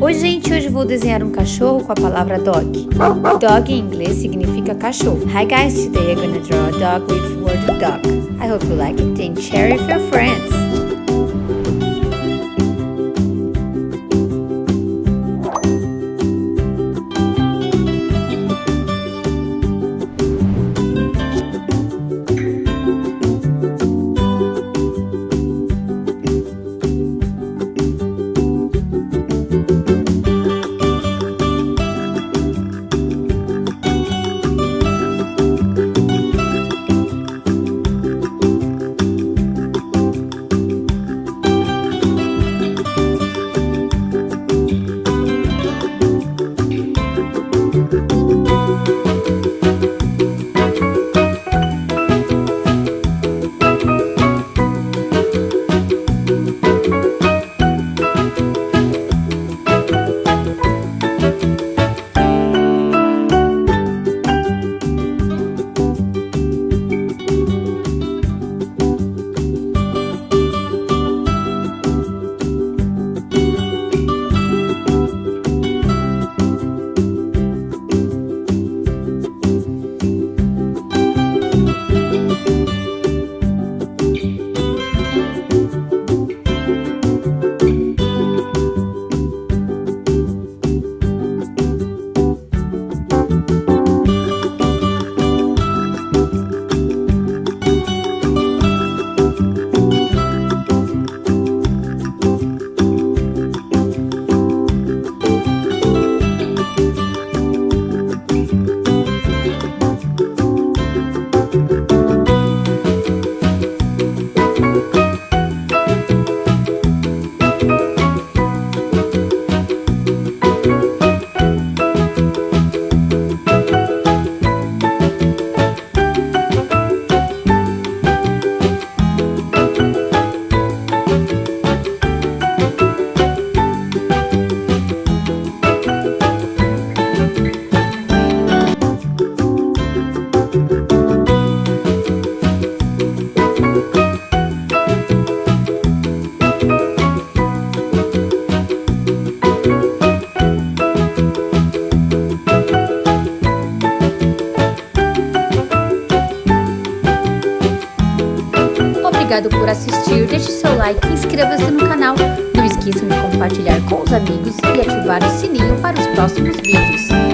Oi gente, hoje vou desenhar um cachorro com a palavra dog. Dog em inglês significa cachorro. Hi guys, today I'm gonna draw a dog with the word dog. I hope you like it and share it with your friends. Obrigado por assistir, deixe seu like e inscreva-se no canal. Não esqueçam de compartilhar com os amigos e ativar o sininho para os próximos vídeos.